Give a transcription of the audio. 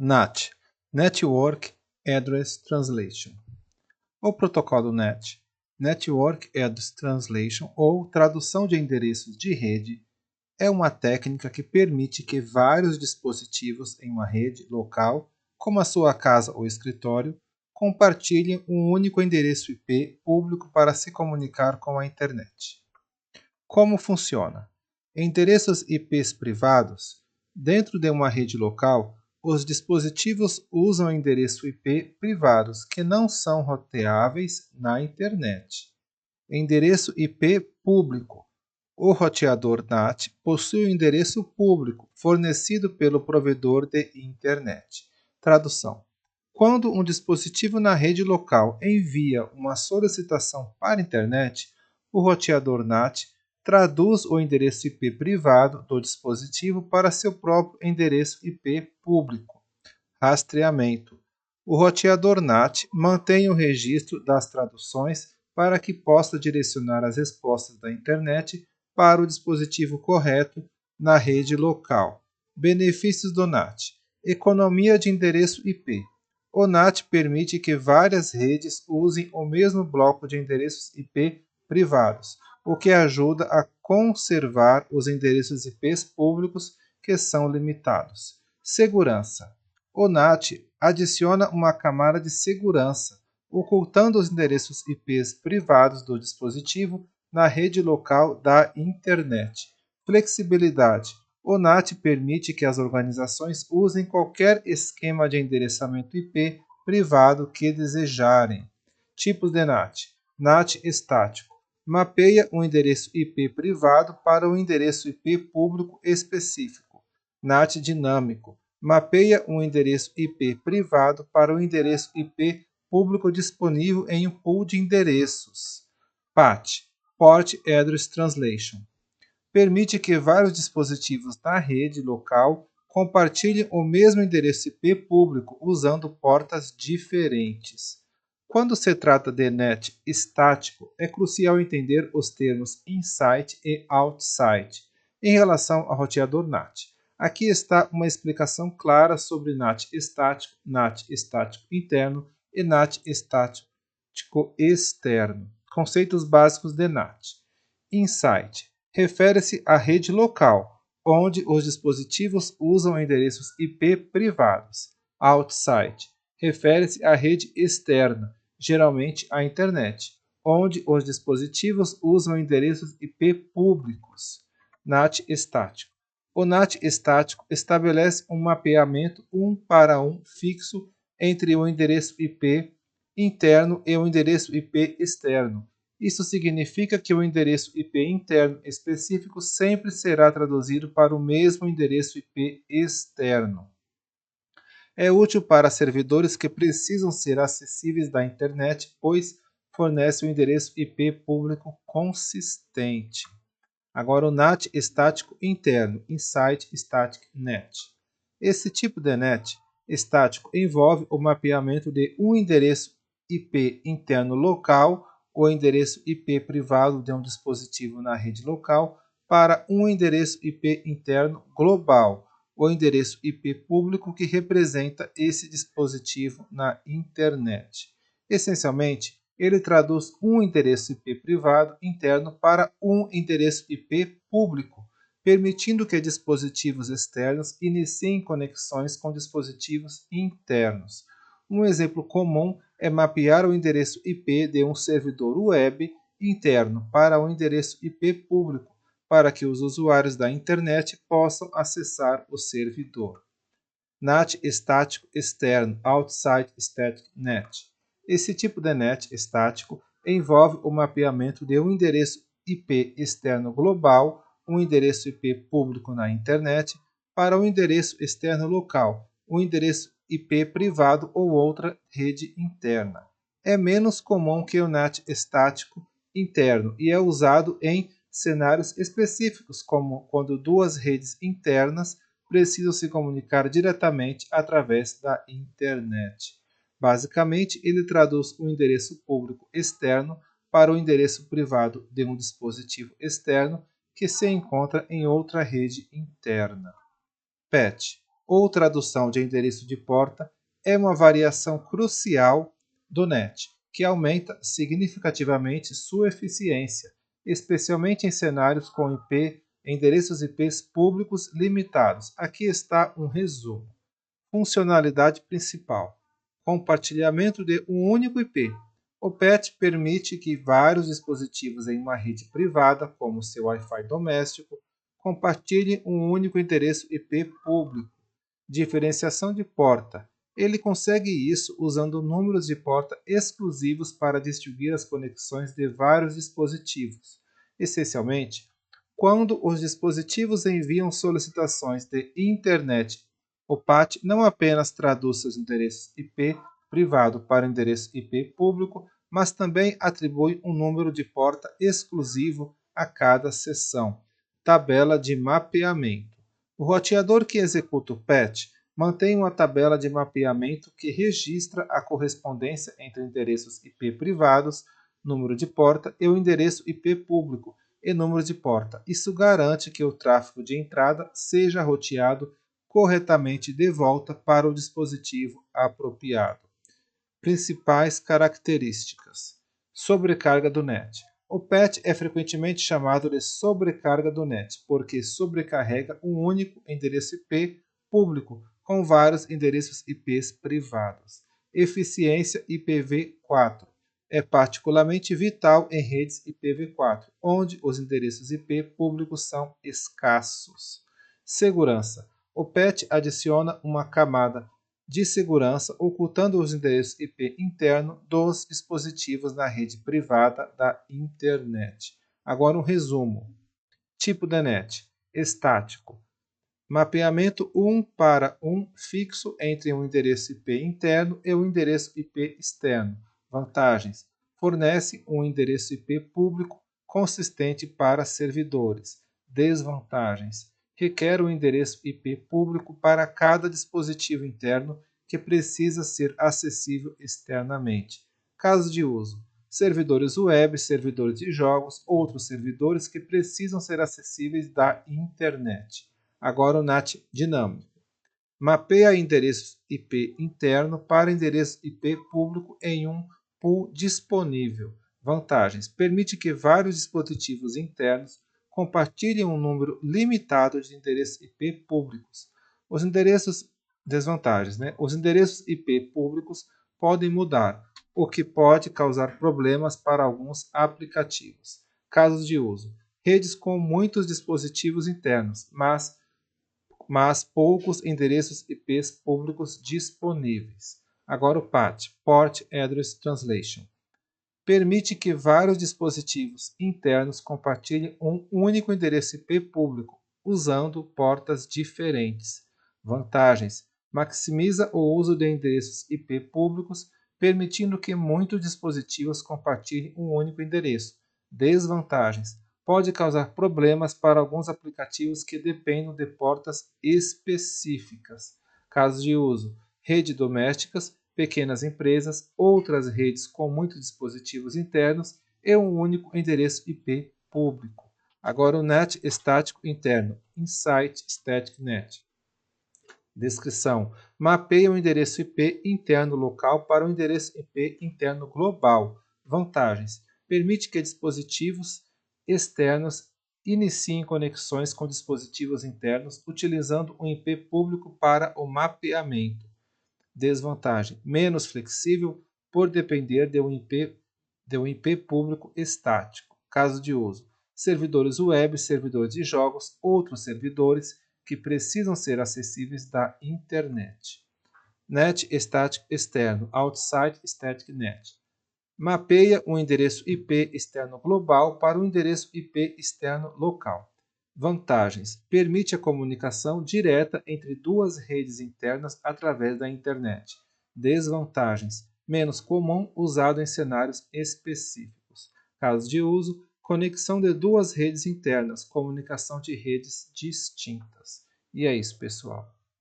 NAT, Network Address Translation. O protocolo NAT, Network Address Translation, ou tradução de endereços de rede, é uma técnica que permite que vários dispositivos em uma rede local, como a sua casa ou escritório, compartilhem um único endereço IP público para se comunicar com a internet. Como funciona? Endereços IPs privados. Dentro de uma rede local, os dispositivos usam endereço IP privados que não são roteáveis na internet. Endereço IP público. O roteador NAT possui um endereço público fornecido pelo provedor de internet. Tradução: quando um dispositivo na rede local envia uma solicitação para a internet, o roteador NAT traduz o endereço IP privado do dispositivo para seu próprio endereço IP público. Rastreamento: o roteador NAT mantém o registro das traduções para que possa direcionar as respostas da internet para o dispositivo correto na rede local. Benefícios do NAT: economia de endereço IP. O NAT permite que várias redes usem o mesmo bloco de endereços IP privados, o que ajuda a conservar os endereços IPs públicos que são limitados. Segurança: o NAT adiciona uma camada de segurança, ocultando os endereços IPs privados do dispositivo na rede local da internet. Flexibilidade: o NAT permite que as organizações usem qualquer esquema de endereçamento IP privado que desejarem. Tipos de NAT: NAT estático. Mapeia um endereço IP privado para um endereço IP público específico. NAT dinâmico. Mapeia um endereço IP privado para um endereço IP público disponível em um pool de endereços. PAT, Port Address Translation. Permite que vários dispositivos da rede local compartilhem o mesmo endereço IP público usando portas diferentes. Quando se trata de NAT estático, é crucial entender os termos inside e outside em relação ao roteador NAT. Aqui está uma explicação clara sobre NAT estático interno e NAT estático externo. Conceitos básicos de NAT. Inside refere-se à rede local, onde os dispositivos usam endereços IP privados. Outside refere-se à rede externa, geralmente a internet, onde os dispositivos usam endereços IP públicos. NAT estático. O NAT estático estabelece um mapeamento 1 para 1 fixo entre o endereço IP interno e o endereço IP externo. Isso significa que o endereço IP interno específico sempre será traduzido para o mesmo endereço IP externo. É útil para servidores que precisam ser acessíveis da internet, pois fornece um endereço IP público consistente. Agora o NAT estático interno, Inside Static NAT. Esse tipo de NAT estático envolve o mapeamento de um endereço IP interno local ou endereço IP privado de um dispositivo na rede local para um endereço IP interno global, o endereço IP público que representa esse dispositivo na internet. Essencialmente, ele traduz um endereço IP privado interno para um endereço IP público, permitindo que dispositivos externos iniciem conexões com dispositivos internos. Um exemplo comum é mapear o endereço IP de um servidor web interno para um endereço IP público, para que os usuários da internet possam acessar o servidor. NAT estático externo, Outside Static NAT. Esse tipo de NAT estático envolve o mapeamento de um endereço IP externo global, um endereço IP público na internet, para um endereço externo local, um endereço IP privado ou outra rede interna. É menos comum que o NAT estático interno e é usado em cenários específicos, como quando duas redes internas precisam se comunicar diretamente através da internet. Basicamente, ele traduz o endereço público externo para o endereço privado de um dispositivo externo que se encontra em outra rede interna. PAT, ou tradução de endereço de porta é uma variação crucial do NET, que aumenta significativamente sua eficiência, especialmente em cenários com endereços IPs públicos limitados. Aqui está um resumo. Funcionalidade principal: compartilhamento de um único IP. O PET permite que vários dispositivos em uma rede privada, como seu Wi-Fi doméstico, compartilhem um único endereço IP público. Diferenciação de porta. Ele consegue isso usando números de porta exclusivos para distinguir as conexões de vários dispositivos. Essencialmente, quando os dispositivos enviam solicitações de internet, o PAT não apenas traduz seus endereços IP privado para o endereço IP público, mas também atribui um número de porta exclusivo a cada seção. Tabela de mapeamento. O roteador que executa o PAT mantém uma tabela de mapeamento que registra a correspondência entre endereços IP privados, número de porta, e o endereço IP público e número de porta. Isso garante que o tráfego de entrada seja roteado corretamente de volta para o dispositivo apropriado. Principais características: sobrecarga do NET. O PAT é frequentemente chamado de sobrecarga do NET, porque sobrecarrega um único endereço IP público com vários endereços IPs privados. Eficiência IPv4 é particularmente vital em redes IPv4, onde os endereços IP públicos são escassos. Segurança. O PAT adiciona uma camada de segurança ocultando os endereços IP interno dos dispositivos na rede privada da internet. Agora um resumo. Tipo de NET: estático. Mapeamento 1 para 1 fixo entre um endereço IP interno e o endereço IP externo. Vantagens: fornece um endereço IP público consistente para servidores. Desvantagens: requer um endereço IP público para cada dispositivo interno que precisa ser acessível externamente. Casos de uso: servidores web, servidores de jogos, outros servidores que precisam ser acessíveis da internet. Agora o NAT dinâmico. Mapeia endereço IP interno para endereço IP público em um pool disponível. Vantagens: permite que vários dispositivos internos compartilhem um número limitado de endereços IP públicos. Os endereços desvantagens, Os endereços IP públicos podem mudar, o que pode causar problemas para alguns aplicativos. Casos de uso: redes com muitos dispositivos internos, mas poucos endereços IPs públicos disponíveis. Agora o PAT, Port Address Translation, permite que vários dispositivos internos compartilhem um único endereço IP público, usando portas diferentes. Vantagens: maximiza o uso de endereços IP públicos, permitindo que muitos dispositivos compartilhem um único endereço. Desvantagens: pode causar problemas para alguns aplicativos que dependem de portas específicas. Casos de uso: redes domésticas, pequenas empresas, outras redes com muitos dispositivos internos e um único endereço IP público. Agora o NET estático interno, Insight Static NET. Descrição: mapeia o endereço IP interno local para o endereço IP interno global. Vantagens: permite que dispositivos externos iniciem conexões com dispositivos internos utilizando um IP público para o mapeamento. Desvantagem: menos flexível por depender de um IP público estático. Caso de uso: servidores web, servidores de jogos, outros servidores que precisam ser acessíveis da internet. NET estático externo, Outside Static NET. Mapeia o endereço IP externo global para o endereço IP externo local. Vantagens: permite a comunicação direta entre duas redes internas através da internet. Desvantagens: menos comum, usado em cenários específicos. Casos de uso: conexão de duas redes internas, comunicação de redes distintas. E é isso, pessoal.